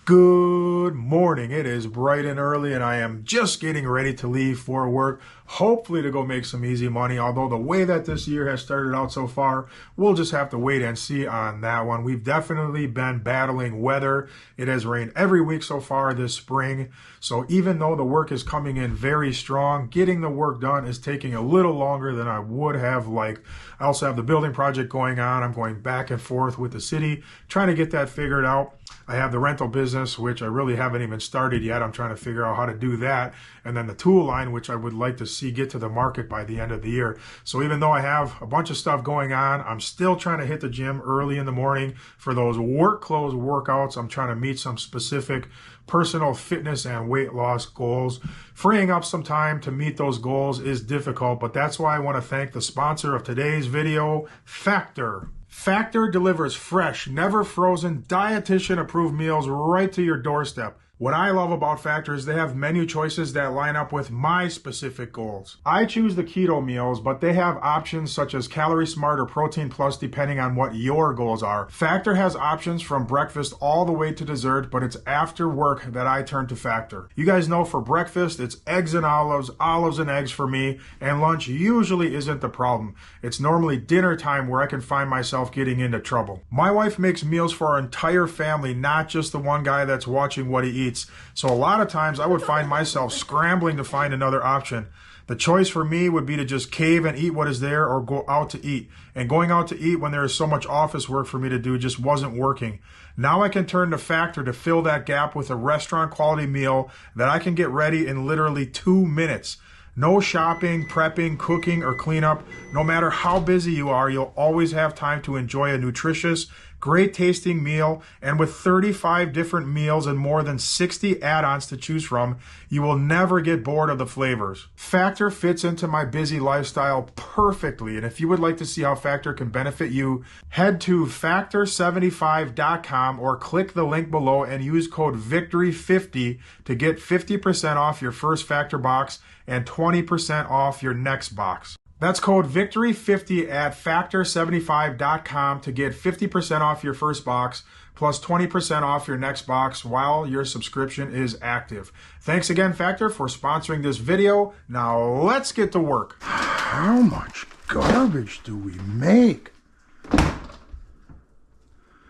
Good morning. It is bright and early and I am just getting ready to leave for work, hopefully to go make some easy money. Although the way that this year has started out so far, we'll just have to wait and see on that one. We've definitely been battling weather. It has rained every week so far this spring. So even though the work is coming in very strong, getting the work done is taking a little longer than I would have liked. I also have the building project going on. I'm going back and forth with the city, trying to get that figured out. I have the rental business, which I really haven't even started yet. I'm trying to figure out how to do that. And then the tool line, which I would like to see get to the market by the end of the year. So even though I have a bunch of stuff going on, I'm still trying to hit the gym early in the morning for those work clothes workouts. I'm trying to meet some specific personal fitness and weight loss goals. Freeing up some time to meet those goals is difficult, but that's why I want to thank the sponsor of today's video, Factor. Factor delivers fresh, never frozen, dietitian-approved meals right to your doorstep. What I love about Factor is they have menu choices that line up with my specific goals. I choose the keto meals, but they have options such as Calorie Smart or Protein Plus depending on what your goals are. Factor has options from breakfast all the way to dessert, but it's after work that I turn to Factor. You guys know for breakfast, it's eggs and olives, olives and eggs for me, and lunch usually isn't the problem. It's normally dinner time where I can find myself getting into trouble. My wife makes meals for our entire family, not just the one guy that's watching what he eats. So a lot of times I would find myself scrambling to find another option. The choice for me would be to just cave and eat what is there or go out to eat. And going out to eat when there is so much office work for me to do just wasn't working. Now I can turn to Factor to fill that gap with a restaurant quality meal that I can get ready in literally 2 minutes. No shopping, prepping, cooking, or cleanup. No matter how busy you are, you'll always have time to enjoy a nutritious, great tasting meal. And with 35 different meals and more than 60 add-ons to choose from, you will never get bored of the flavors. Factor fits into my busy lifestyle perfectly. And if you would like to see how Factor can benefit you, head to factor75.com or click the link below and use code VICTORY50 to get 50% off your first Factor box and 20% off your next box. That's code VICTORY50 at factor75.com to get 50% off your first box plus 20% off your next box while your subscription is active. Thanks again, Factor, for sponsoring this video. Now let's get to work. How much garbage do we make?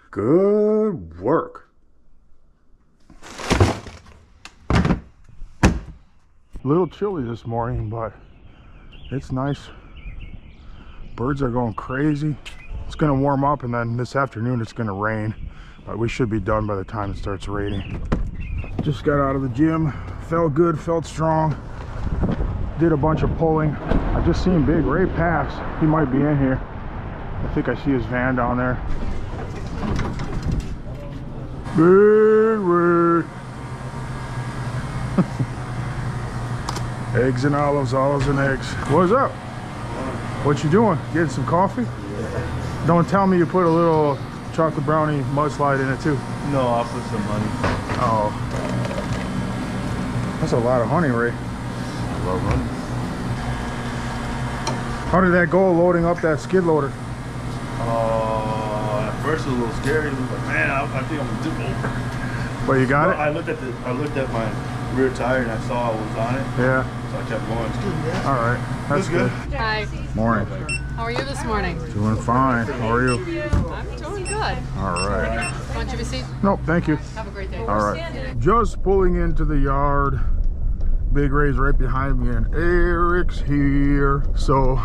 Good work. A little chilly this morning, but it's nice. Birds are going crazy. It's gonna warm up and then this afternoon it's gonna rain, but we should be done by the time it starts raining. Just got out of the gym, felt good, felt strong. Did a bunch of pulling. I just seen Big Ray pass. He might be in here. I think I see his van down there. Big Ray. Eggs and olives, olives and eggs. What's up? What you doing? Getting some coffee? Yeah. Don't tell me you put a little chocolate brownie mudslide in it too. No, I'll put some honey. Oh. That's a lot of honey, Ray. I love honey. How did that go loading up that skid loader? At first it was a little scary. I was like, man, I think I'm gonna dip over. But you got it? I looked at my rear tire and I saw I was on it. Yeah. So I kept going. All right, that's good. Hi. Morning. How are you this morning? Doing fine. How are you? I'm doing good. All right. Want you to see? Nope, thank you. Have a great day. All right. Just pulling into the yard. Big Ray's right behind me and Eric's here. So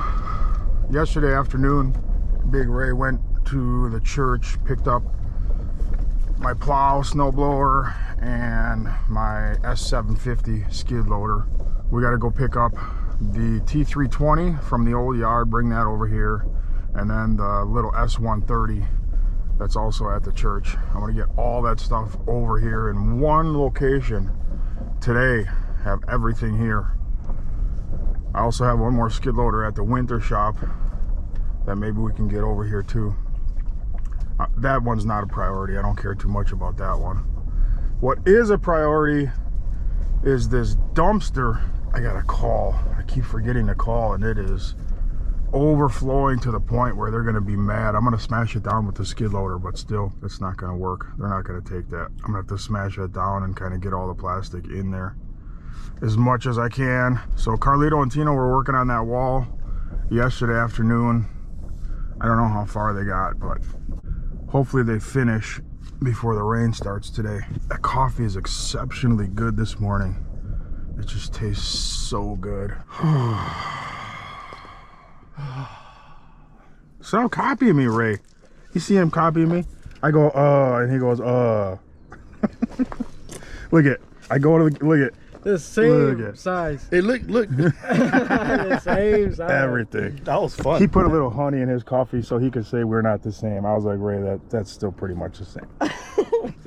yesterday afternoon, Big Ray went to the church, picked up my plow, snow blower, and my S750 skid loader. We got to go pick up the T320 from the old yard, bring that over here, and then the little S130 that's also at the church. I'm gonna get all that stuff over here in one location today, have everything here. I also have one more skid loader at the winter shop that maybe we can get over here too. That one's not a priority. I don't care too much about that one. What is a priority is this dumpster. I got a call. I keep forgetting to call, and it is overflowing to the point where they're going to be mad. I'm going to smash it down with the skid loader, but still, it's not going to work. They're not going to take that. I'm going to have to smash it down and kind of get all the plastic in there as much as I can. So Carlito and Tino were working on that wall yesterday afternoon. I don't know how far they got, but hopefully they finish before the rain starts today. That coffee is exceptionally good this morning. It just tastes so good. Stop copying me, Ray. You see him copying me? I go, and he goes, Look at, I go to, look at. The same size. Hey, look. The same size. Everything. That was fun. He put a little honey in his coffee so he could say we're not the same. I was like, Ray, that's still pretty much the same.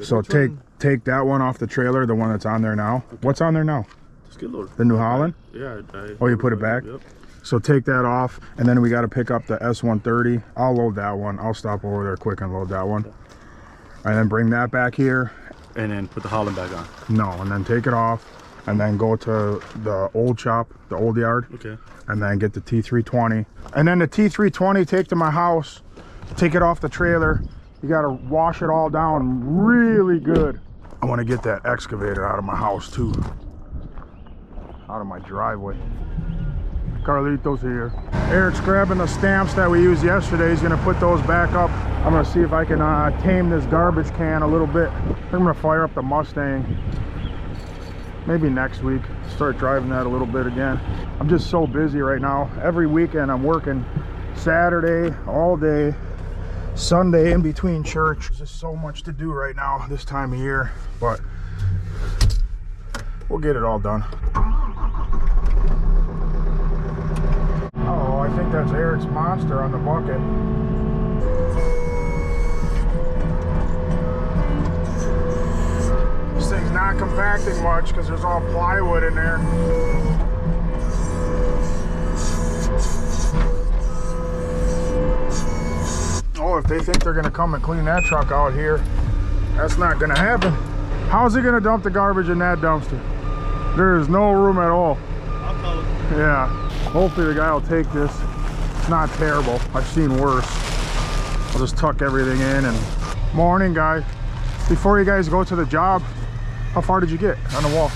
So take that one off the trailer, the one that's on there now. Okay. What's on there now? Skid loader. The New Holland? Yeah. Oh, you put it back? Yep. So take that off, and then we got to pick up the S130. I'll load that one. I'll stop over there quick and load that one. And then bring that back here. And then put the Holland back on. No, and then take it off. And then go to the old shop, the old yard. Okay. And then get the T320. And then the T320, take to my house, take it off the trailer. You gotta wash it all down really good. I wanna get that excavator out of my house too. Out of my driveway. Carlito's here. Eric's grabbing the stamps that we used yesterday. He's gonna put those back up. I'm gonna see if I can tame this garbage can a little bit. I'm gonna fire up the Mustang. Maybe next week, start driving that a little bit again. I'm just so busy right now. Every weekend I'm working Saturday, all day, Sunday in between church. There's just so much to do right now this time of year, but we'll get it all done. Oh, I think that's Eric's monster on the bucket. This thing's not compacting much because there's all plywood in there. Oh, if they think they're gonna come and clean that truck out here, that's not gonna happen. How's he gonna dump the garbage in that dumpster? There is no room at all. I'll tell him. Yeah, hopefully the guy will take this. It's not terrible. I've seen worse. I'll just tuck everything in. And morning, guys. Before you guys go to the job, how far did you get on the wall?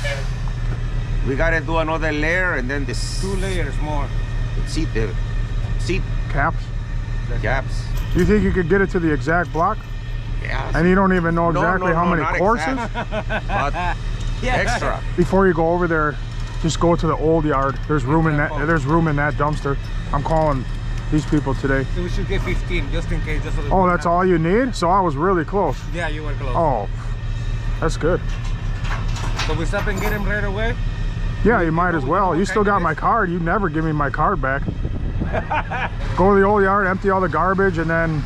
We gotta do another layer and then this 2 layers more. seat Caps? gaps. Do you think you could get it to the exact block? Yeah. And you don't even know exactly how many not courses? exact, but extra. Before you go over there, just go to the old yard. There's room in that. There's room in that dumpster. I'm calling these people today. So we should get 15 just in case. Just so that Oh, that's all you need? So I was really close. Yeah, you were close. Oh, that's good. So we stop and get him right away? Yeah, you might as well. You still got my card. You never give me my card back. Go to the old yard, empty all the garbage, and then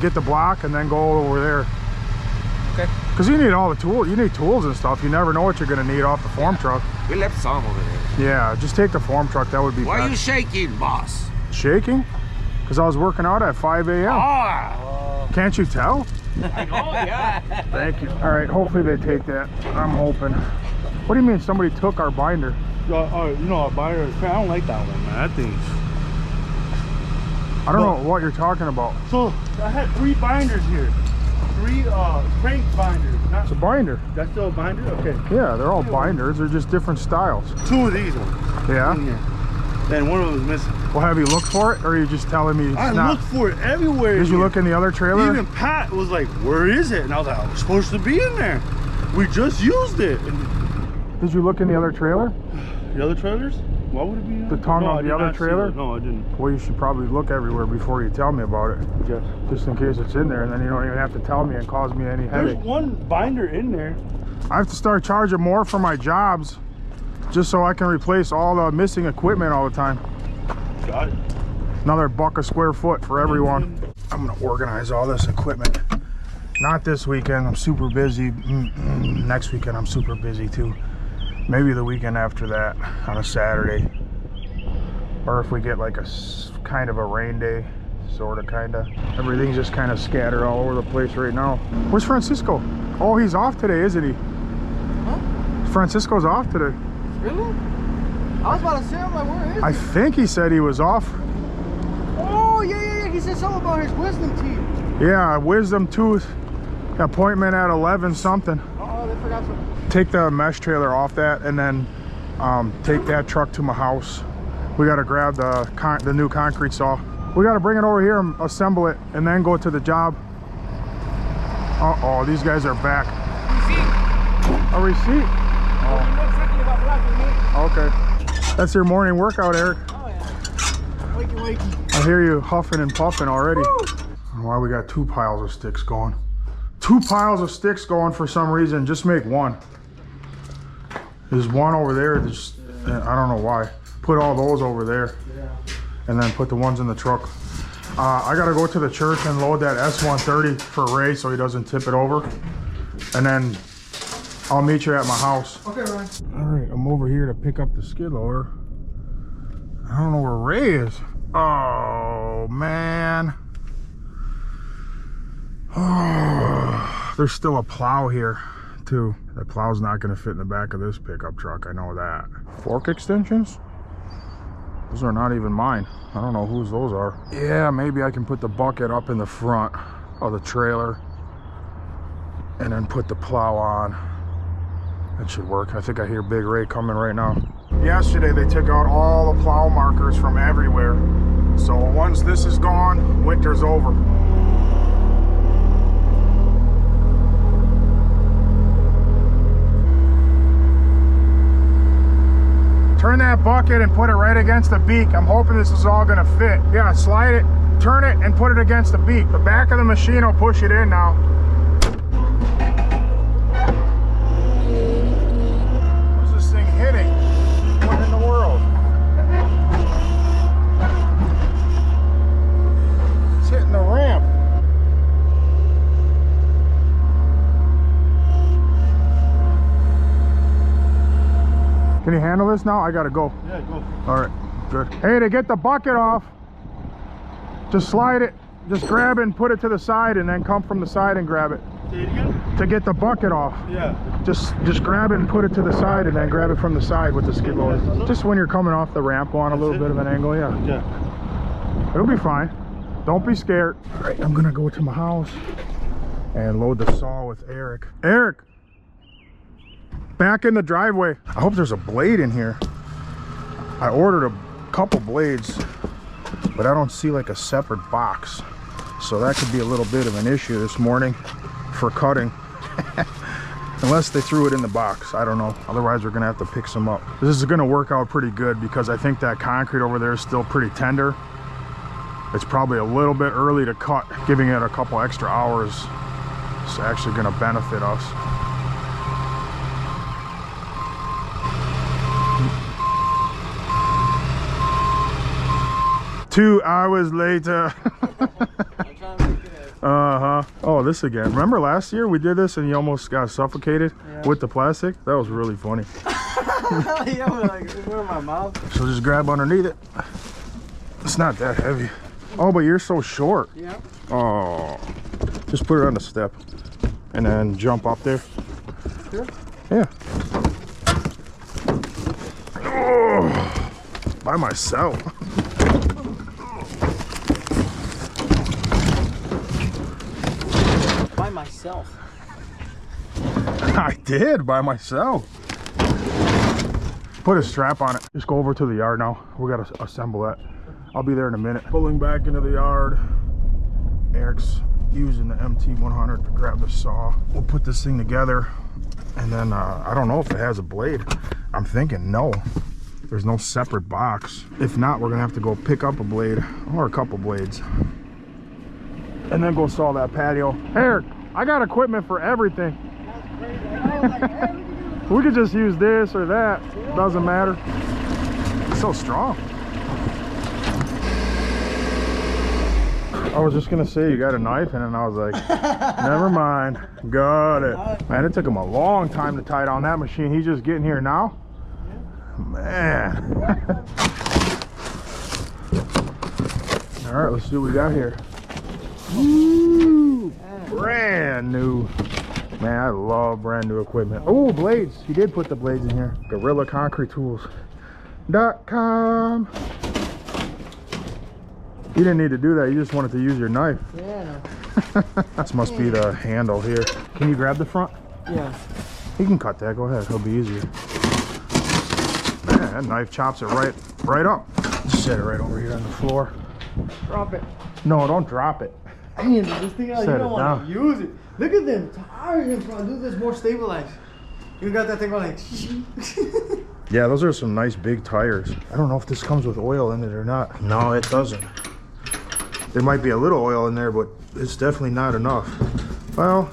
get the block, and then go over there. Okay. Because you need all the tools. You need tools and stuff. You never know what you're going to need off the form truck. We left some over there. Yeah, just take the form truck. That would be Why are you best. shaking, boss? Shaking? Because I was working out at 5 a.m. Oh, Can't you tell? I know, yeah. Thank you. All right, hopefully they take that. I'm hoping. What do you mean somebody took our binder? You know, a binder. I don't like that one, man. That thing's... I don't know what you're talking about. So, I had 3 binders here. 3 crank binders. Not... It's a binder. That's still a binder? Okay. Yeah, they're all binders. They're just different styles. 2 of these ones. Yeah? In here. Then one of them was missing. Well, have you looked for it, or are you just telling me it's I not? looked for it everywhere. Did you look in the other trailer? Even Pat was like, where is it? And I was like, I was supposed to be in there. We just used it. And Did you look in the other trailer? the other trailers? Why would it be in The tongue no, on I the did other not see trailer? it. No, I didn't. Well, you should probably look everywhere before you tell me about it. Yes. Just in case it's in there, and then you don't even have to tell me and cause me any There's headache. one binder in there. I have to start charging more for my jobs just so I can replace all the missing equipment all the time. Got it. Another $1 a square foot for everyone. I'm gonna organize all this equipment. Not this weekend, I'm super busy. Next weekend I'm super busy too. Maybe the weekend after that on a Saturday. Or if we get like a kind of a rain day, sorta kinda. Everything's just kind of scattered all over the place right now. Where's Francisco? Oh, he's off today, isn't he? Huh? Francisco's off today. Really? I was about to say, I'm like, where is I he? think he said he was off. Oh, yeah. He said something about his wisdom teeth. Yeah, wisdom tooth appointment at 11 something. Oh, they forgot something. Take the mesh trailer off that and then take that truck to my house. We got to grab the new concrete saw. We got to bring it over here and assemble it and then go to the job. Uh-oh, these guys are back. A receipt? Oh. Okay. That's your morning workout, Eric. Oh, yeah. Wakey. I hear you huffing and puffing already. I don't know why we got 2 piles of sticks going. 2 piles of sticks going for some reason. Just make one. There's one over there. Just, I don't know why. Put all those over there. And then put the ones in the truck. I gotta go to the church and load that S130 for Ray so he doesn't tip it over. And then I'll meet you at my house. Okay, Ryan. All right, I'm over here to pick up the skid loader. I don't know where Ray is. Oh, man. Oh, there's still a plow here, too. That plow's not gonna fit in the back of this pickup truck, I know that. Fork extensions? Those are not even mine. I don't know whose those are. Yeah, maybe I can put the bucket up in the front of the trailer and then put the plow on. That should work. I think I hear Big Ray coming right now. Yesterday they took out all the plow markers from everywhere. So once this is gone, winter's over. Turn that bucket and put it right against the beak. I'm hoping this is all gonna fit. Yeah, slide it, turn it, and put it against the beak. The back of the machine will push it in now. What's this thing hitting? What in the world? It's hitting the ramp. Can you handle this now? I gotta go. Yeah, go. All right, good. Hey, to get the bucket off, just slide it, just grab it and put it to the side and then come from the side and grab it. Say it again? To get the bucket off, Yeah. just grab it and put it to the side and then grab it from the side with the skid loader. Just when you're coming off the ramp, go on a little bit of an angle, yeah. Yeah. It'll be fine. Don't be scared. All right, I'm gonna go to my house and load the saw with Eric. Eric! Back in the driveway. I hope there's a blade in here. I ordered a couple blades, but I don't see like a separate box. So that could be a little bit of an issue this morning for cutting. Unless they threw it in the box, I don't know. Otherwise we're gonna have to pick some up. This is gonna work out pretty good because I think that concrete over there is still pretty tender. It's probably a little bit early to cut. Giving it a couple extra hours is actually gonna benefit us. 2 hours later. Uh-huh. Oh, this again. Remember last year we did this and you almost got suffocated with the plastic? That was really funny. Yeah, like, where in my mouth? So just grab underneath it. It's not that heavy. Oh, but you're so short. Yeah. Oh. Just put it on the step and then jump up there. Here? Yeah. Oh, by myself. By myself. I did by myself. Put a strap on it. Just go over to the yard now. We gotta assemble that. I'll be there in a minute. Pulling back into the yard. Eric's using the MT100 to grab the saw. We'll put this thing together and then I don't know if it has a blade. I'm thinking no. There's no separate box. If not, we're gonna have to go pick up a blade or a couple blades and then go saw that patio. Eric, I got equipment for everything. We could just use this or that. Doesn't matter. It's so strong. I was just gonna say you got a knife, and then I was like, never mind. Got it. Man, it took him a long time to tie down that machine. He's just getting here now. Man. All right, let's see what we got here. Woo, brand new. Man, I love brand new equipment. Oh, blades. He did put the blades in here. Gorilla Concrete Tools. patio.com. You didn't need to do that, you just wanted to use your knife. Yeah. This must be the handle here. Can you grab the front? Yeah. You can cut that, go ahead, it'll be easier. Man, that knife chops it right up. Just set it right over here on the floor. Drop it. No, don't drop it. Dang, this thing out, you Set don't it want down. to use it. Look at them tires in front. Do this more stabilized. You got that thing going like. Yeah, those are some nice big tires. I don't know if this comes with oil in it or not. No, it doesn't. There might be a little oil in there, but it's definitely not enough. Well,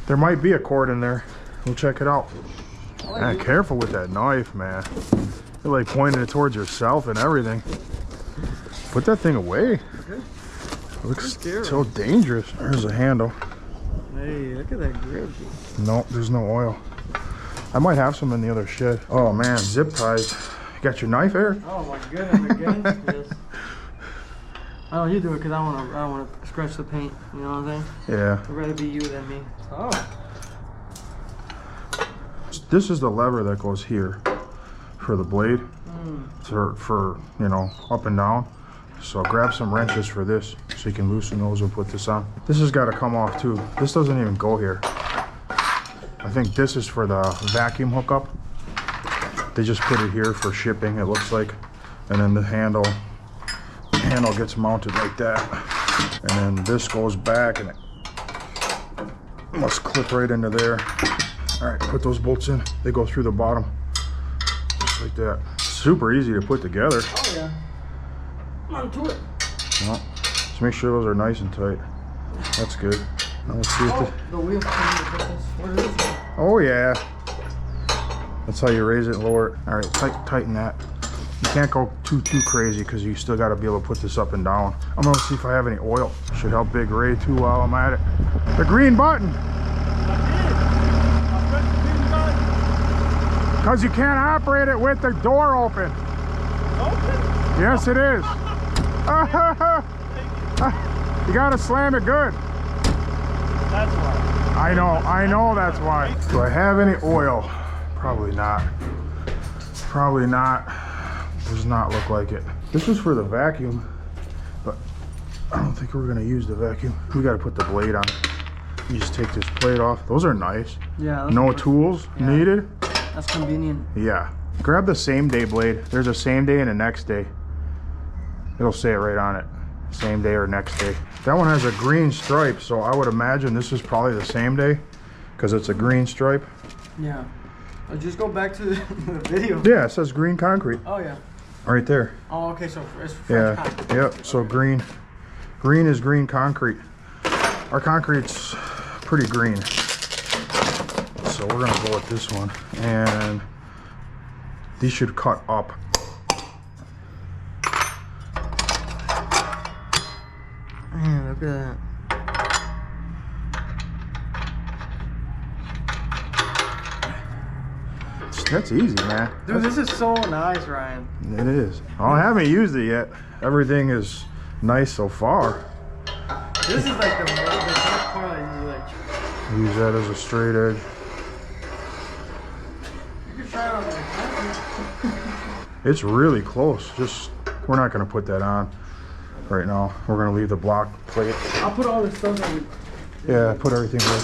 there might be a cord in there. We'll check it out. Man, careful with that knife, man. You're like pointing it towards yourself and everything. Put that thing away. It looks so dangerous. There's a handle. Hey, look at that grip. No, there's no oil. I might have some in the other shed. Oh man, zip ties. You got your knife, Eric? Oh my goodness, again? Yes. Oh, you do it because I don't want to scratch the paint. You know what I'm saying? Yeah. I'd rather be you than me. Oh. This is the lever that goes here for the blade, for you know, up and down. So grab some wrenches for this so you can loosen those and put this on. This has got to come off too. This doesn't even go here. I think this is for the vacuum hookup. They just put it here for shipping, it looks like. And then the handle gets mounted like that. And then this goes back and it must clip right into there. All right, put those bolts in. They go through the bottom, just like that. Super easy to put together. Oh yeah. Come on to it. Well, just make sure those are nice and tight. That's good. Now let's see if The wheel. What is this? oh yeah. That's how you raise it and lower it. All right, tighten that. You can't go too crazy because you still got to be able to put this up and down. I'm gonna see if I have any oil. Should help Big Ray too while I'm at it. The green button. Because you can't operate it with the door open. Open? Yes, it is. You gotta slam it good. That's why. I know that's why. Do I have any oil? Probably not. Probably not. Does not look like it. This is for the vacuum, but I don't think we're gonna use the vacuum. We gotta put the blade on. You just take this plate off. Those are nice. Yeah. No tools needed. That's convenient. Yeah. Grab the same day blade. There's a same day and a next day. It'll say it right on it. Same day or next day. That one has a green stripe, so I would imagine this is probably the same day because it's a green stripe. Yeah. Just go back to the video. Yeah, it says green concrete Oh yeah. right there. Oh okay, so it's French Yeah. concrete. Yep. So green is green concrete. Our concrete's pretty green. So we're gonna go with this one, and these should cut up. Man, look at that. That's easy, man. Dude, this is so nice, Ryan. It is. Oh, I haven't used it yet. Everything is nice so far. This is like the best part. Like, Use that as a straight edge. you can try it on the It's really close. Just, we're not gonna put that on right now. We're gonna leave the block plate. I'll put all this stuff on. Yeah, put everything there.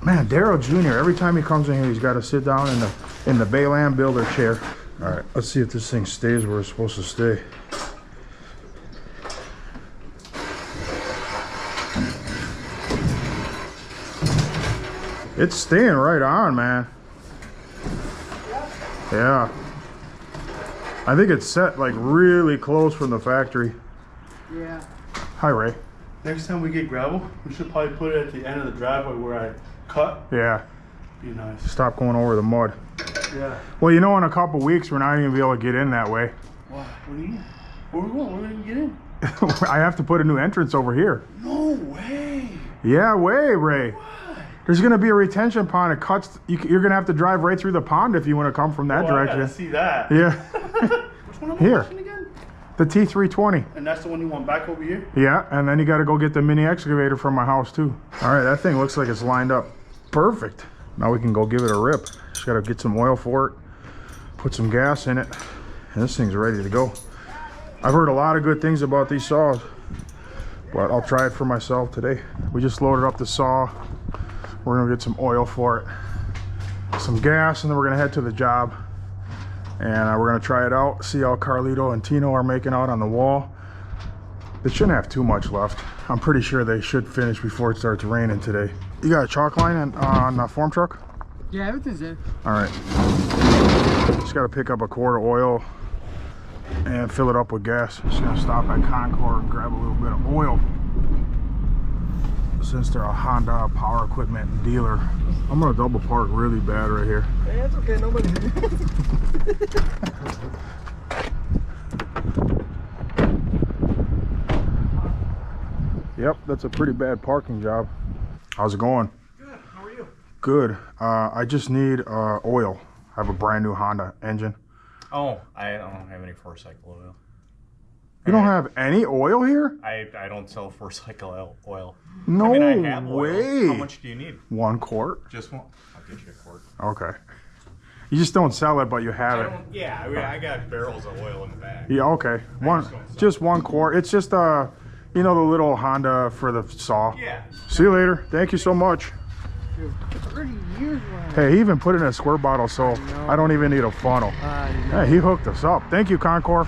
Man, Daryl Jr., every time he comes in here, he's got to sit down in the Bayland Builder chair. All right, let's see if this thing stays where it's supposed to stay. It's staying right on, man. Yeah. I think it's set like really close from the factory. Yeah. Hi, Ray. Next time we get gravel, we should probably put it at the end of the driveway where I cut. Yeah. Be nice. Stop going over the mud. Yeah. Well, you know, in a couple weeks, we're not even gonna be able to get in that way. What? What do you mean? Where we going? Where we gonna get in? I have to put a new entrance over here. No way. Yeah, way, Ray. There's gonna be a retention pond. It cuts. You're gonna have to drive right through the pond if you want to come from that I direction. gotta see that. Yeah. Which one am I Here. watching again? The T320. And that's the one you want back over here? Yeah, and then you got to go get the mini excavator from my house too. All right, that thing looks like it's lined up perfect. Now we can go give it a rip. Just got to get some oil for it. Put some gas in it, and this thing's ready to go. I've heard a lot of good things about these saws, but I'll try it for myself today. We just loaded up the saw. We're gonna get some oil for it, some gas, and then we're gonna head to the job. And we're gonna try it out, see how Carlito and Tino are making out on the wall. They shouldn't have too much left. I'm pretty sure they should finish before it starts raining today. You got a chalk line on the form truck? Yeah, everything's there. All right. Just gotta pick up a quart of oil and fill it up with gas. Just gonna stop at Concord and grab a little bit of oil. Since they're a Honda power equipment dealer, I'm gonna double park really bad right here. Hey, that's okay, nobody. Yep, that's a pretty bad parking job. How's it going? Good. How are you? Good. I just need oil. I have a brand new Honda engine. Oh, I don't have any four-cycle oil. You don't have any oil here? I don't sell four-cycle oil. No I mean, I have oil. way. How much do you need? 1 quart. Just one? I'll get you a quart. Okay. You just don't sell it, but you have it. Yeah, I mean, I got barrels of oil in the back. Yeah, okay. Just 1 quart. It's just you know, the little Honda for the saw. Yeah. See you later. Thank you so much. 30 years, man. Hey, he even put it in a square bottle, so I don't even need a funnel. Hey, he hooked us up. Thank you, Concord.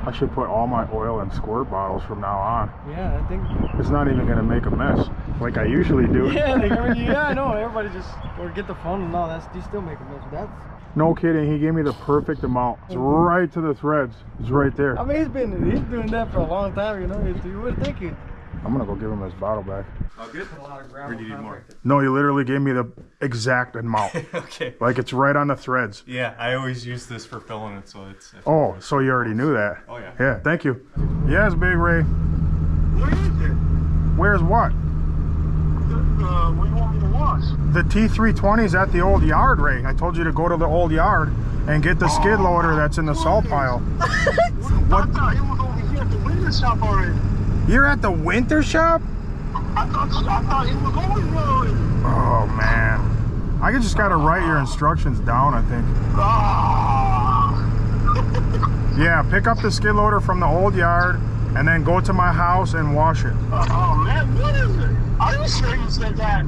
I should put all my oil in squirt bottles from now on. Yeah, I think. It's not even gonna make a mess like I usually do. Yeah, I know. Everybody just or get the phone and all that. You still make a mess. That's. No kidding. He gave me the perfect amount. It's right to the threads. It's right there. I mean, he's doing that for a long time. You know, you would think it. I'm gonna go give him his bottle back. Oh, good. Or do you need more? No, you literally gave me the exact amount. Okay. Like it's right on the threads. Yeah, I always use this for filling it, so it's... Oh, so you already knew that. Oh, yeah. Yeah, thank you. Yes, Big Ray. Where is it? Where's what? What do you want me to wash? The T320 is at the old yard, Ray. I told you to go to the old yard and get the skid loader that's in the salt pile. I thought it was over here at the window shop already. You're at the winter shop? I thought it was over here already. Oh, man. I just gotta write your instructions down, I think. Yeah, pick up the skid loader from the old yard and then go to my house and wash it. Oh, man, what is it? Are you sure you said that?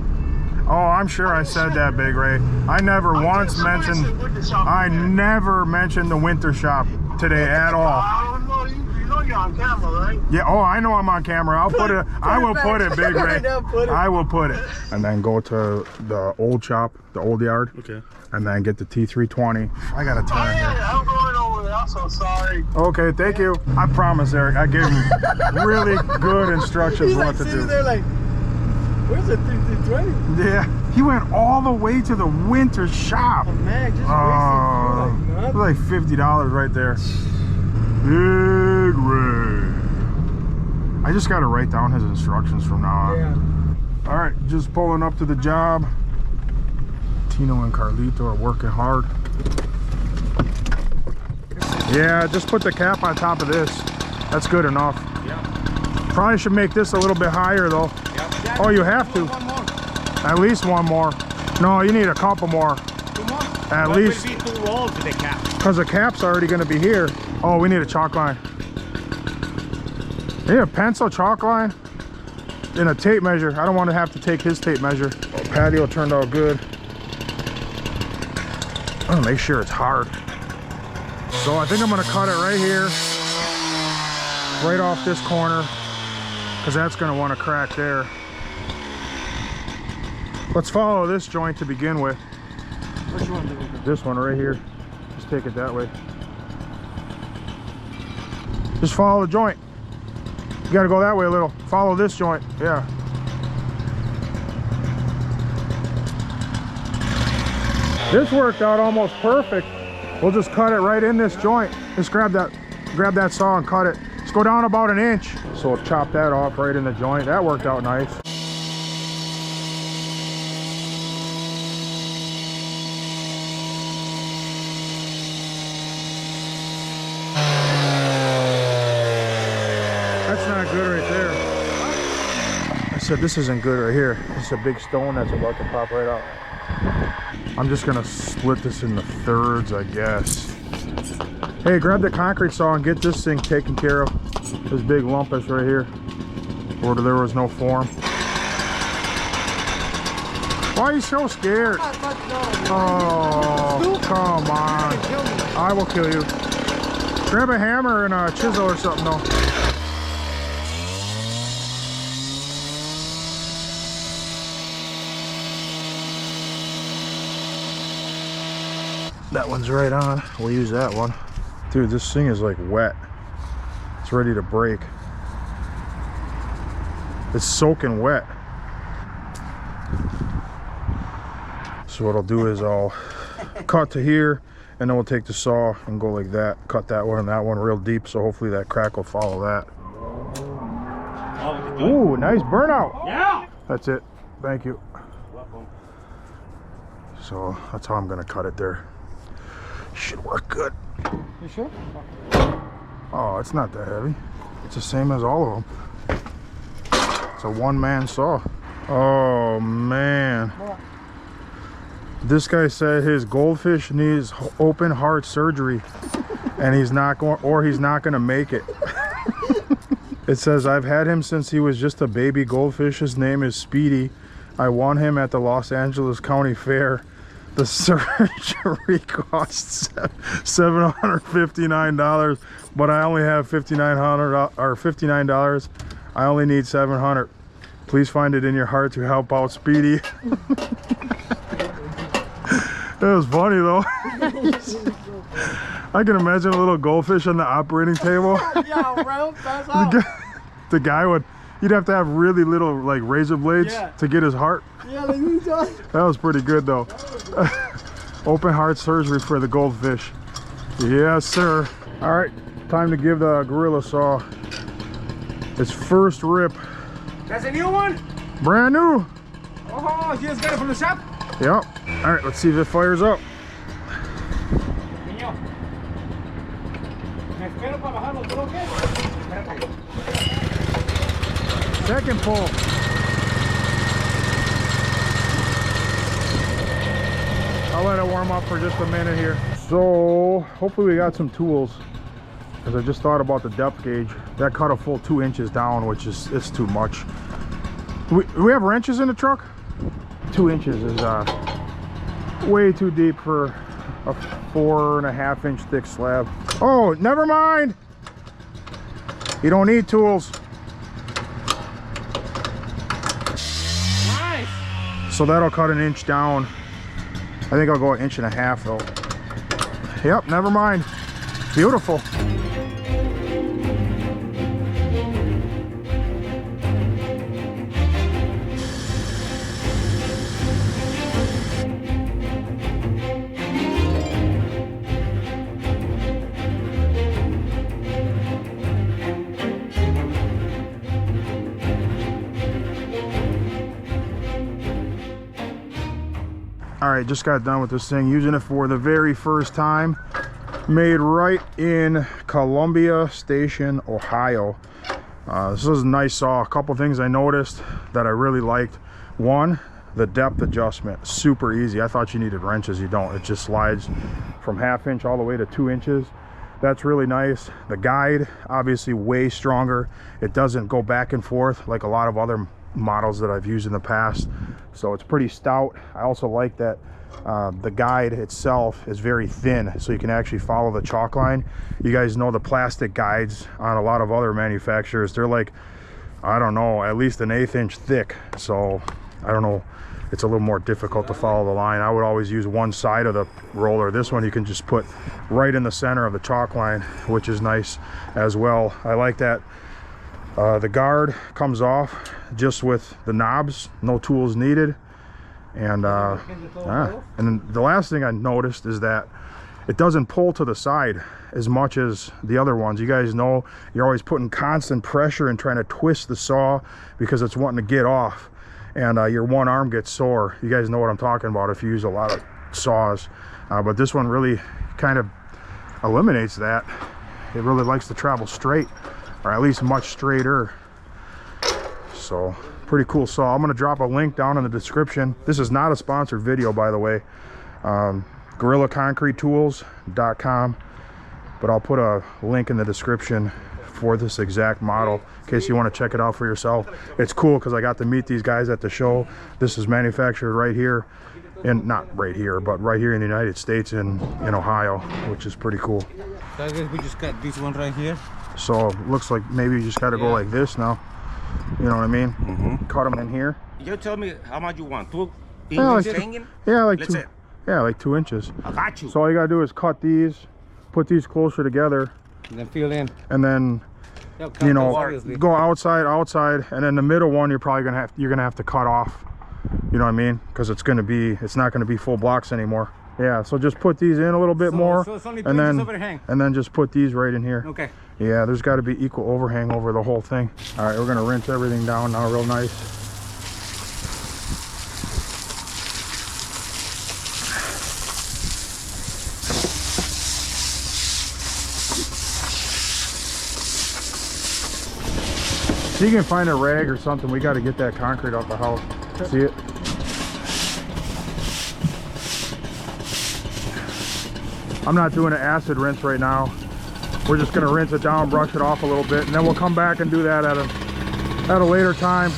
Oh, I'm sure I said that, Big Ray. I never once mentioned... I never mentioned the winter shop today at all. I don't know. You know you're on camera, right? Yeah, oh, I know I'm on camera. I'll put it. I will put it, Big Ray. I will put it. And then go to the old shop, the old yard. Okay. And then get the T320. I gotta turn here. Yeah, I'm going over there. I'm so sorry. Okay, thank you. I promise, Eric. I gave him really good instructions He's what like to sitting do. there like, where's the 320? Yeah, he went all the way to the winter shop. Oh, man, just wasted Like $50 right there. Big Ray. I just gotta write down his instructions from now on. Yeah. All right, just pulling up to the job. Tino and Carlito are working hard. Yeah, just put the cap on top of this. That's good enough. Yeah. Probably should make this a little bit higher though. Yeah. Oh, you have to. One more. At least one more. No, you need a couple more. Two more? At What least, would be 2 rolls with the cap? because the cap's already going to be here. Oh, we need a chalk line. You need a pencil chalk line and a tape measure. I don't want to have to take his tape measure. Oh, patio turned out good. I'm going to make sure it's hard. So I think I'm going to cut it right here. Right off this corner. Because that's going to want to crack there. Let's follow this joint to begin with. Which one did we go? This one right here. Just take it that way. Just follow the joint. You gotta go that way a little. Follow this joint. Yeah. This worked out almost perfect. We'll just cut it right in this joint. Just grab that saw and cut it. Just go down about 1 inch. So we'll chop that off right in the joint. That worked out nice. said this isn't good right here. This is a big stone that's about to pop right out. I'm just gonna split this into thirds, I guess. Hey, grab the concrete saw and get this thing taken care of. This big lump that's right here, where there was no form. Why are you so scared? Oh, come on. I will kill you. Grab a hammer and a chisel or something though. That one's right on. We'll use that one. Dude, this thing is like wet. It's ready to break. It's soaking wet. So what I'll do is I'll cut to here, and then we'll take the saw and go like that. Cut that one and that one real deep, so hopefully that crack will follow that. Ooh, nice burnout. Yeah. That's it. Thank you. So that's how I'm gonna cut it there. Should work good. You sure? Oh, it's not that heavy. It's the same as all of them. It's a one-man saw. Oh man. This guy said his goldfish needs open heart surgery, and he's not going to make it. It says, I've had him since he was just a baby goldfish. His name is Speedy. I won him at the Los Angeles County Fair. The surgery costs $759, but I only have $59. I only need $700. Please find it in your heart to help out Speedy. It was funny though. I can imagine a little goldfish on the operating table. The guy would, you'd have to have really little like razor blades to get his heart. Yeah, like you does. That was pretty good though. Open heart surgery for the goldfish. Yes, sir. All right, time to give the Gorilla Saw its first rip. That's a new one? Brand new. Oh, you just got it from the shop? Yep. All right, let's see if it fires up. Second pull. I'll let it warm up for just a minute here. So hopefully we got some tools, because I just thought about the depth gauge. That cut a full 2 inches down, which is, it's too much. Do we have wrenches in the truck? 2 inches is way too deep for a 4.5 inch thick slab. Oh, never mind. You don't need tools. Nice. So that'll cut an inch down. I think I'll go 1.5 inches though. Yep, never mind. Beautiful. All right, just got done with this thing, using it for the very first time. Made right in Columbia Station, Ohio. This is a nice saw. A couple things I noticed that I really liked. One, the depth adjustment, super easy. I thought you needed wrenches. You don't. It just slides from 1/2 inch all the way to 2 inches. That's really nice. The guide, obviously way stronger. It doesn't go back and forth like a lot of other models that I've used in the past, so it's pretty stout. I also like that the guide itself is very thin, so you can actually follow the chalk line. You guys know the plastic guides on a lot of other manufacturers, they're like, I don't know, at least 1/8 inch thick, so I don't know, it's a little more difficult to follow the line. I would always use one side of the roller. This one you can just put right in the center of the chalk line, which is nice as well. I like that. The guard comes off just with the knobs, no tools needed. And then the last thing I noticed is that it doesn't pull to the side as much as the other ones. You guys know you're always putting constant pressure and trying to twist the saw because it's wanting to get off, and your one arm gets sore. You guys know what I'm talking about if you use a lot of saws, but this one really kind of eliminates that. It really likes to travel straight, or at least much straighter. So Pretty cool saw. I'm gonna drop a link down in the description. This is not a sponsored video, by the way. GorillaConcreteTools.com, but I'll put a link in the description for this exact model in case you want to check it out for yourself. It's cool because I got to meet these guys at the show. This is manufactured right here, and not right here, but right here in the United States in Ohio, which is pretty cool. So I guess we just got this one right here. So it looks like maybe you just got to go like this now. You know what I mean? Cut them in here. You tell me how much you want. 2 Yeah, inches like, hanging? yeah, like Let's 2. say. Yeah, like 2 inches. I got you. So all you gotta do is cut these, put these closer together, And then fill in. and then Yeah, you know, obviously. go outside, and then the middle one you're gonna have to cut off. You know what I mean? Because it's not gonna be full blocks anymore. Yeah. So just put these in a little bit more, So it's only 2 and inches then overhang. just put these right in here. Okay. Yeah, there's got to be equal overhang over the whole thing. All right, we're gonna rinse everything down now real nice. If you can find a rag or something, we got to get that concrete off the house. See it? I'm not doing an acid rinse right now. We're just going to rinse it down, brush it off a little bit, and then we'll come back and do that at a later time.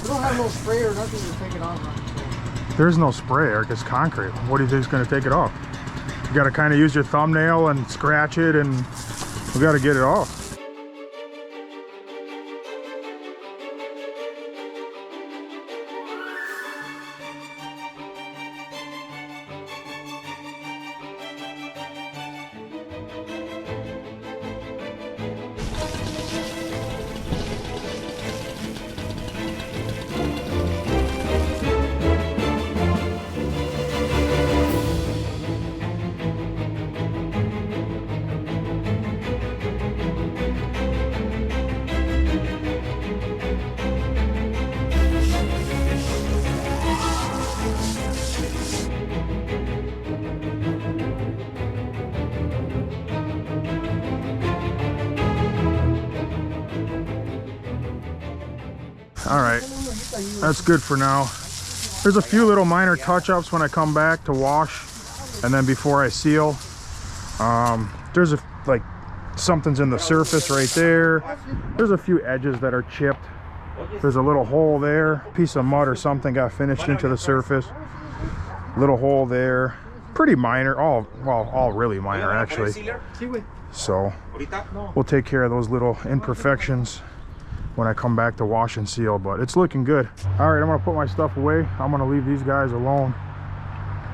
We don't have no spray or nothing to take it off. There's no spray, Eric. It's concrete. What do you think is going to take it off? You got to kind of use your thumbnail and scratch it, and we got to get it off. All right, that's good for now. There's a few little minor touch-ups when I come back to wash, and then before I seal. There's like something's in the surface right there. There's a few edges that are chipped. There's a little hole there. Piece of mud or something got finished into the surface. Little hole there. Pretty minor. All really minor actually. So we'll take care of those little imperfections when I come back to wash and seal, but it's looking good. All right, I'm gonna put my stuff away. I'm gonna leave these guys alone.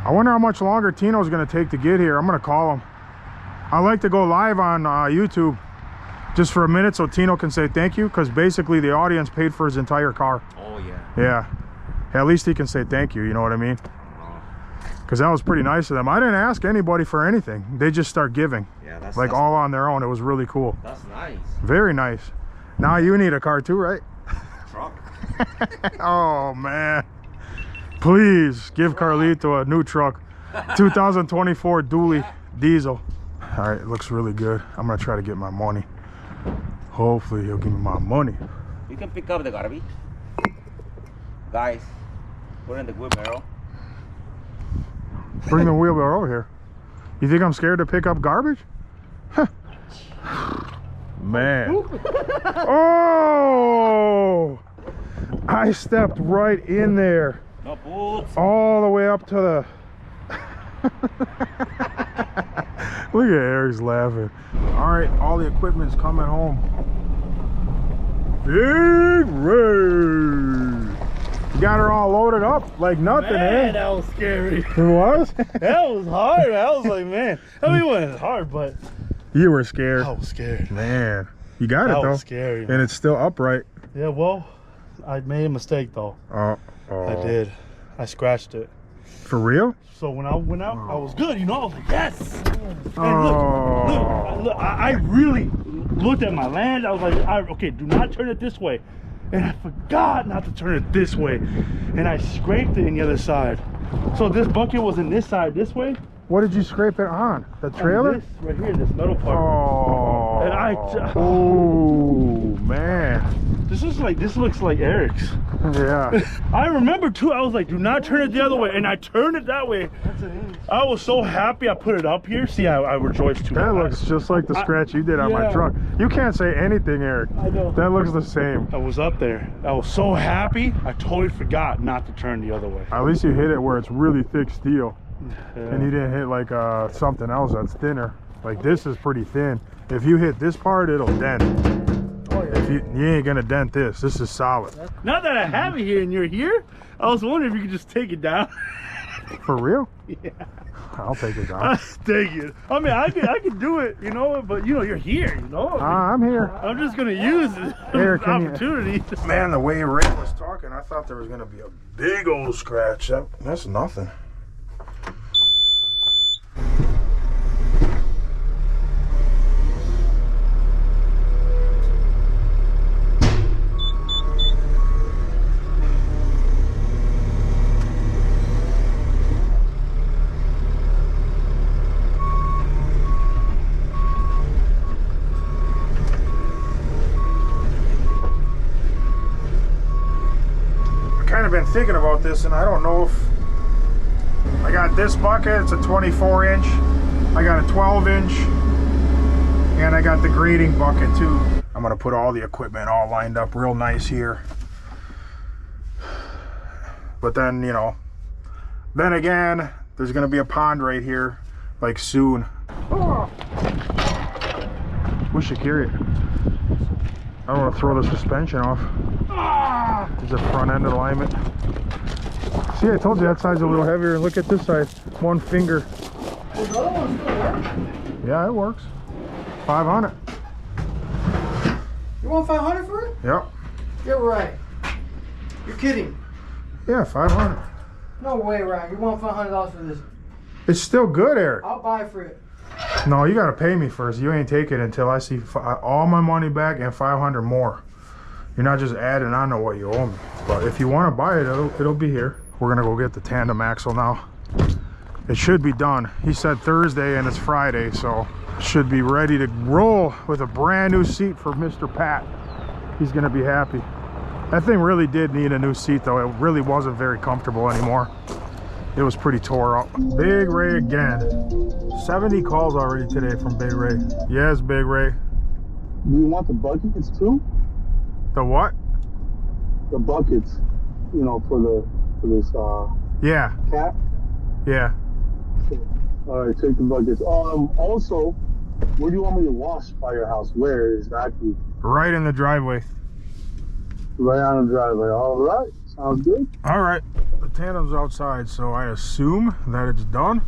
I wonder how much longer Tino's gonna take to get here. I'm gonna call him. I like to go live on YouTube just for a minute so Tino can say thank you, because basically the audience paid for his entire car. Oh, yeah. Yeah, at least he can say thank you, you know what I mean? Because that was pretty nice of them. I didn't ask anybody for anything. They just start giving. Yeah, that's like all on their own. It was really cool. That's nice. Very nice. Now you need a car too, right? Truck. Oh man, please give Carlito a new truck. 2024 dually diesel. All right, it looks really good. I'm gonna try to get my money. Hopefully he'll give me my money. You can pick up the garbage. Guys, put in the wheelbarrow. Bring the wheelbarrow over here. You think I'm scared to pick up garbage? Huh. Man. Oh! I stepped right in there. No boots. All the way up to the... Look at Eric's laughing. All right, all the equipment's coming home. Big Ray! You got her all loaded up like nothing, Man, eh? that was scary. It was? That was hard. I was like, man. I mean, it wasn't hard, but You were scared. I was scared. Man, you got That it though. was scary, man. And it's still upright. Yeah, well, I made a mistake though. Oh, I did. I scratched it. For real? So when I went out, I was good. You know, I was like, yes. And Oh. look, I really looked at my land. I was like, okay, do not turn it this way. And I forgot not to turn it this way. And I scraped it on the other side. So this bucket was in this side this way. What did you scrape it on? The And trailer? this right here, this metal part. Oh. And Oh man. this looks like Eric's. Yeah. I remember too, I was like, do not turn it the other way, and I turned it that way. That's an inch. I was so happy I put it up here. See, I rejoiced too. That looks just like the scratch you did on my yeah. truck. You can't say anything, Eric. I know. That looks the same. I was up there. I was so happy. I totally forgot not to turn the other way. At least you hit it where it's really thick steel. Yeah. And you didn't hit like something else that's thinner. Like this is pretty thin. If you hit this part, it'll dent. Oh, yeah. If you ain't gonna dent this. This is solid. Now that I have it here and you're here, I was wondering if you could just take it down. For real? Yeah. I'll take it down. Take it. I mean, I could do it, you know, but you know, you're here, you know. I'm here. I'm just gonna use it. Eric, can you- opportunity. Man, the way Ray was talking, I thought there was gonna be a big old scratch. That's nothing. Been thinking about this, and I don't know if I got this bucket. It's a 24 inch, I got a 12 inch, and I got the grading bucket too. I'm gonna put all the equipment all lined up real nice here, but then, you know, then again, there's gonna be a pond right here like soon. Oh. We should carry it. I don't want to throw the suspension off. There's a front end alignment. See, I told you that side's a little heavier. Look at this side. One finger. Well, the other one still works. Yeah, it works. 500. You want 500 for it? Yep. You're right. You're kidding. Yeah, 500. No way, Ryan. You want $500 for this? It's still good, Eric. I'll buy it for it. No, you gotta pay me first. You ain't take it until I see all my money back and 500 more. You're not just adding on to what you owe me. But if you want to buy it, it'll be here. We're gonna go get the tandem axle now. It should be done. He said Thursday and it's Friday, so should be ready to roll with a brand new seat for Mr. Pat. He's gonna be happy. That thing really did need a new seat though. It really wasn't very comfortable anymore. It was pretty tore up. Big Ray again. 70 calls already today from Big Ray. Yes, Big Ray. Do you want the buckets too? The what? The buckets, you know, for this Yeah. cat. Yeah. All right, take the buckets. Also, where do you want me to wash by your house? Where exactly? Right in the driveway. Right on the driveway. All right, sounds good. All right. The tandem's outside, so I assume that it's done.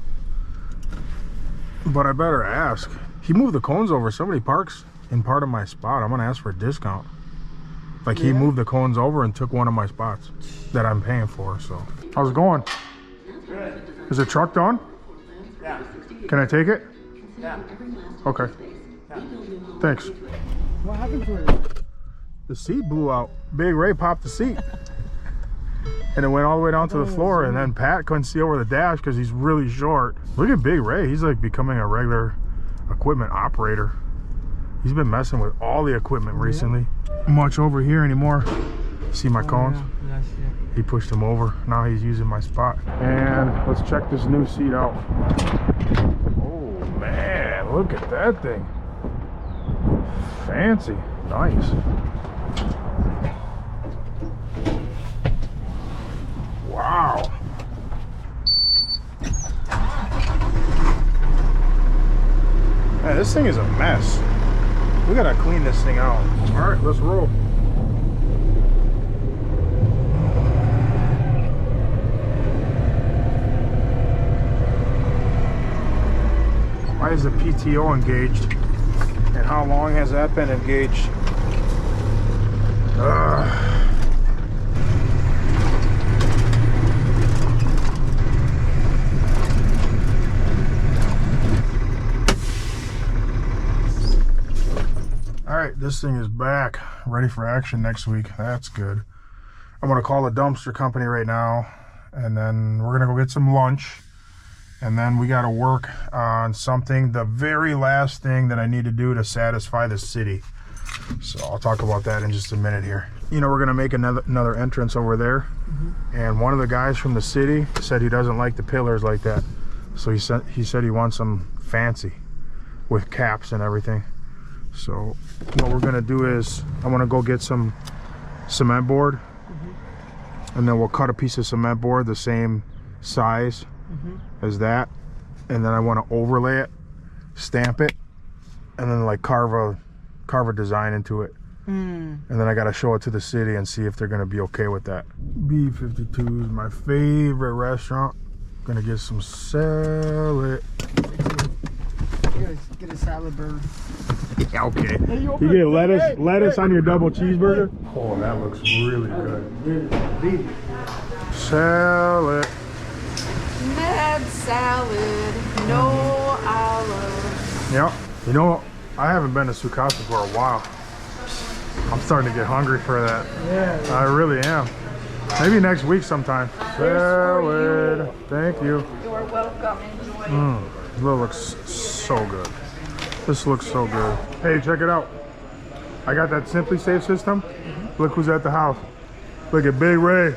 But I better ask. He moved the cones over. Somebody parks in part of my spot. I'm gonna ask for a discount. Like he moved the cones over and took one of my spots that I'm paying for. So how's it going? Good. Is the truck done? Yeah. Can I take it? Yeah. Okay. Yeah. Thanks. What happened to it? The seat blew out. Big Ray popped the seat. And it went all the way down to the floor, and then Pat couldn't see over the dash because he's really short. Look at Big Ray. He's like becoming a regular equipment operator. He's been messing with all the equipment recently. Much over here anymore. See my cones? Yeah, I see it. He pushed them over. Now he's using my spot. And let's check this new seat out. Oh man, look at that thing. Fancy. Nice. Wow. Man, this thing is a mess. We gotta clean this thing out. All right, let's roll. Why is the PTO engaged? And how long has that been engaged? All right, this thing is back, ready for action next week. That's good. I'm gonna call the dumpster company right now, and then we're gonna go get some lunch, And then we got to work on something, the very last thing that I need to do to satisfy the city. So I'll talk about that in just a minute here. You know, we're going to make another entrance over there. And one of the guys from the city said he doesn't like the pillars like that. So he said he wants them fancy with caps and everything. So what we're going to do is I want to go get some cement board. And then we'll cut a piece of cement board the same size as that, and then I want to overlay it, stamp it, and then like carve a design into it. And then I got to show it to the city and see if they're going to be okay with that. B52 is my favorite restaurant. Gonna get some salad. Get a salad burger. Yeah, okay. You get lettuce on your double cheeseburger. Oh, that looks really good. Salad. Ned salad, no olive. Yep. You know, I haven't been to Sukasa for a while. I'm starting to get hungry for that. Yeah. I really am. Maybe next week sometime. Salad. Thank you. You're welcome. Enjoy. This looks so good. This looks so good. Hey, check it out. I got that Simply Safe system. Look who's at the house. Look at Big Ray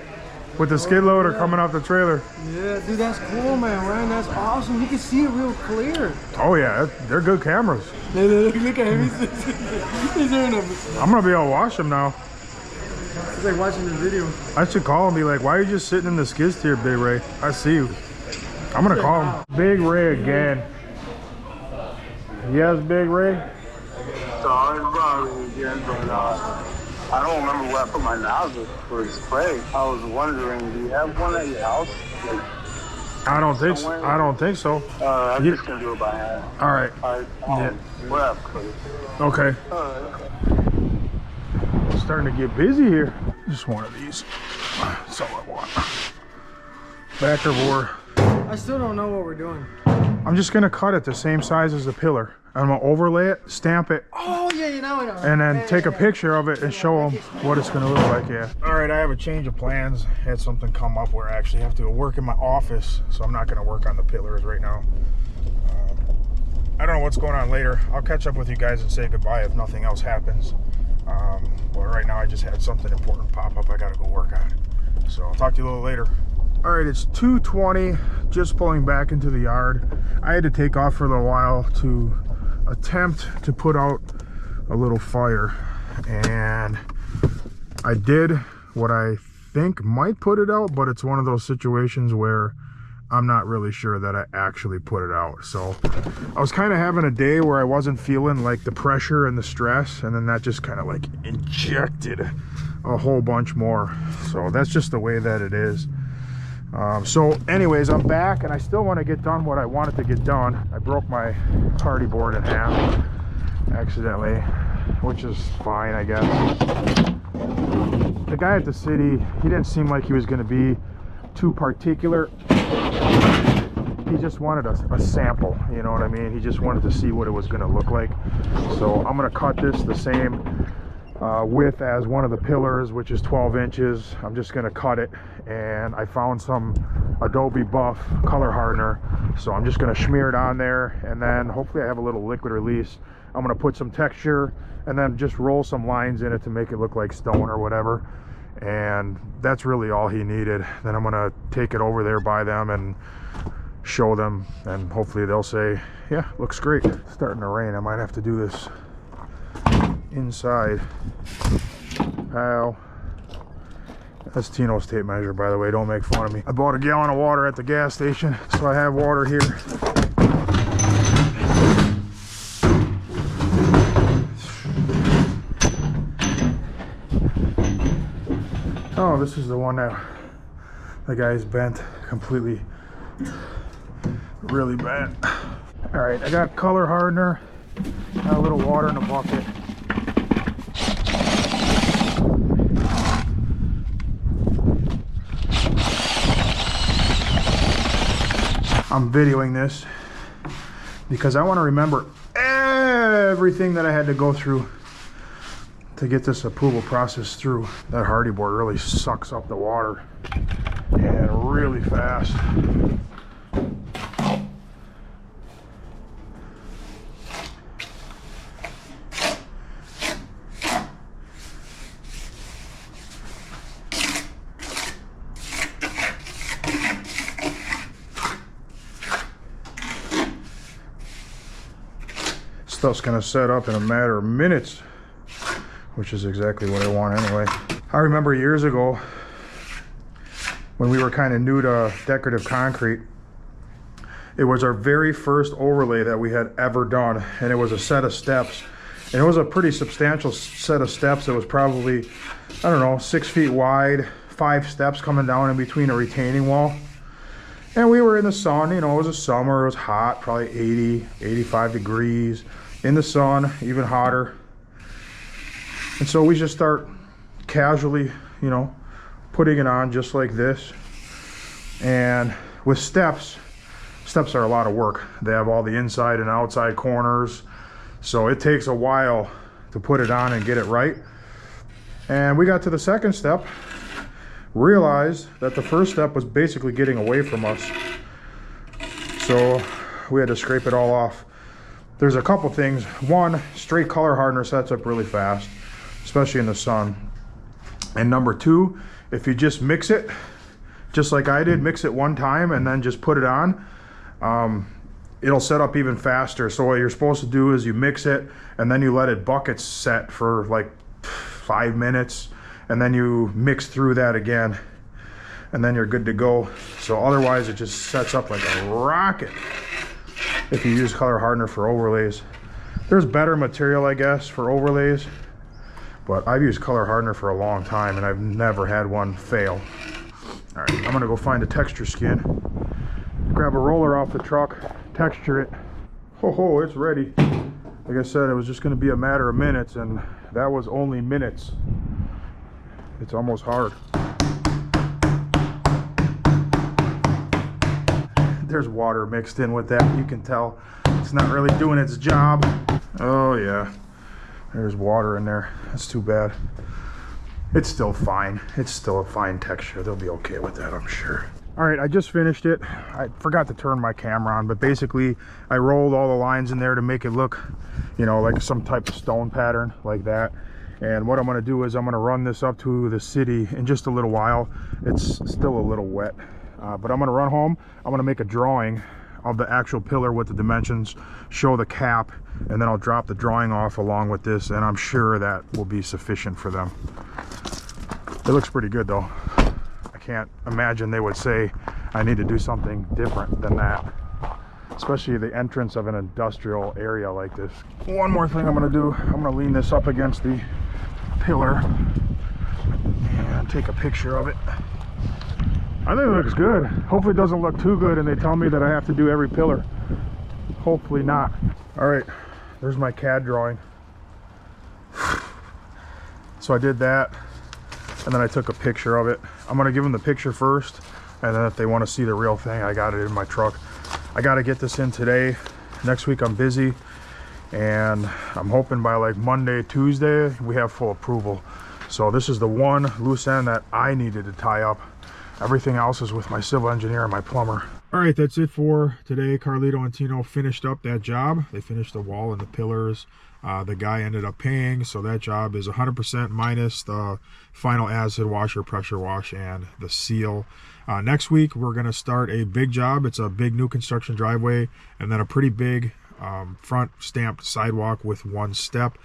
with the skid loader coming off the trailer. Yeah, dude, that's cool, man. Ryan, that's awesome. You can see it real clear. Oh yeah, they're good cameras. Look at him. He's doing them. I'm gonna be able to watch them now. It's like watching the video. I should call him and be like, why are you just sitting in the skid steer, Big Ray? I see you. I'm gonna call him. Big Ray again. Yes, Big Ray? Sorry about it again, but I don't remember where I put my nozzle for spray. I was wondering, do you have one at your house? Like, I don't think so. I don't think so. I'm just gonna do it by hand. All right. Yeah. Whatever. Okay. Starting to get busy here. Just one of these. That's all I want. Backer bore. I still don't know what we're doing. I'm just gonna cut it the same size as the pillar. I'm gonna overlay it, stamp it. Oh yeah, you know I know. And then take a picture of it and show them what it's gonna look like. Yeah. All right, I have a change of plans. Had something come up where I actually have to work in my office, so I'm not gonna work on the pillars right now. I don't know what's going on later. I'll catch up with you guys and say goodbye if nothing else happens. But right now I just had something important pop up I gotta go work on. So I'll talk to you a little later. All right, it's 2:20, just pulling back into the yard. I had to take off for a little while to attempt to put out a little fire, and I did what I think might put it out, but it's one of those situations where I'm not really sure that I actually put it out. So I was kind of having a day where I wasn't feeling like the pressure and the stress, and then that just kind of like injected a whole bunch more. So that's just the way that it is. So anyways, I'm back and I still want to get done what I wanted to get done. I broke my party board in half accidentally, which is fine, I guess. The guy at the city, he didn't seem like he was going to be too particular. He just wanted a sample, you know what I mean? He just wanted to see what it was going to look like. So I'm going to cut this the same width as one of the pillars, which is 12 inches. I'm just going to cut it, and I found some Adobe Buff color hardener, so I'm just going to smear it on there, and then hopefully I have a little liquid release. I'm going to put some texture and then just roll some lines in it to make it look like stone or whatever, and that's really all he needed. Then I'm going to take it over there by them and show them, and hopefully they'll say, yeah, looks great. It's starting to rain. I might have to do this inside. Ow. That's Tino's tape measure, by the way. Don't make fun of me. I bought a gallon of water at the gas station, so I have water here. Oh, this is the one that the guy's bent completely, really bad. All right, I got color hardener, got a little water in a bucket. I'm videoing this because I want to remember everything that I had to go through to get this approval process through. That hardy board really sucks up the water, and really fast. Stuff's gonna set up in a matter of minutes, which is exactly what I want anyway. I remember years ago when we were kind of new to decorative concrete, it was our very first overlay that we had ever done, and it was a set of steps. And it was a pretty substantial set of steps. It was probably, I don't know, 6 feet wide, 5 steps coming down in between a retaining wall. And we were in the sun, you know, it was a summer, it was hot, probably 80, 85 degrees. In the sun, even hotter. And so we just start casually, you know, putting it on just like this. And with steps are a lot of work. They have all the inside and outside corners. So it takes a while to put it on and get it right. And we got to the second step, realized that the first step was basically getting away from us. So we had to scrape it all off. There's a couple things. One, straight color hardener sets up really fast, especially in the sun. And number two, if you just mix it, just like I did, mix it one time and then just put it on, it'll set up even faster. So what you're supposed to do is you mix it and then you let it bucket set for like 5 minutes, and then you mix through that again, and then you're good to go. So otherwise it just sets up like a rocket if you use color hardener for overlays. There's better material, I guess, for overlays, but I've used color hardener for a long time and I've never had one fail. All right, I'm gonna go find a texture skin, grab a roller off the truck, texture it. Ho, it's ready. Like I said, it was just gonna be a matter of minutes, and that was only minutes. It's almost hard. There's water mixed in with that. You can tell it's not really doing its job. Oh yeah, there's water in there. That's too bad. It's still fine. It's still a fine texture. They'll be okay with that, I'm sure. All right, I just finished it. I forgot to turn my camera on, but basically I rolled all the lines in there to make it look, you know, like some type of stone pattern like that. And what I'm gonna do is I'm gonna run this up to the city in just a little while. It's still a little wet, but I'm gonna run home. I'm gonna make a drawing of the actual pillar with the dimensions, show the cap, and then I'll drop the drawing off along with this, and I'm sure that will be sufficient for them. It looks pretty good though. I can't imagine they would say I need to do something different than that, especially the entrance of an industrial area like this. One more thing I'm gonna do, I'm gonna lean this up against the pillar and take a picture of it. I think it looks good. Hopefully it doesn't look too good and they tell me that I have to do every pillar. Hopefully not. All right, there's my CAD drawing. So I did that, and then I took a picture of it. I'm gonna give them the picture first, and then if they want to see the real thing, I got it in my truck. I got to get this in today. Next week I'm busy, and I'm hoping by like Monday, Tuesday, we have full approval. So this is the one loose end that I needed to tie up. Everything else is with my civil engineer and my plumber. All right, that's it for today. Carlito and Tino finished up that job. They finished the wall and the pillars. The guy ended up paying, so that job is 100% minus the final acid washer, pressure wash, and the seal. Next week, we're going to start a big job. It's a big new construction driveway, and then a pretty big front stamped sidewalk with one step.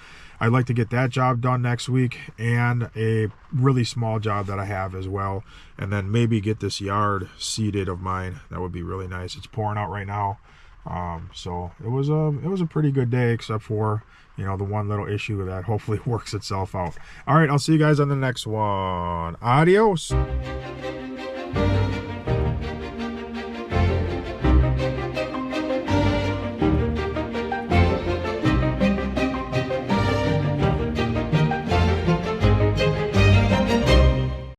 I'd like to get that job done next week, and a really small job that I have as well, and then maybe get this yard seeded of mine. That would be really nice. It's pouring out right now, so it was a pretty good day, except for, you know, the one little issue that hopefully works itself out. All right, I'll see you guys on the next one. Adios.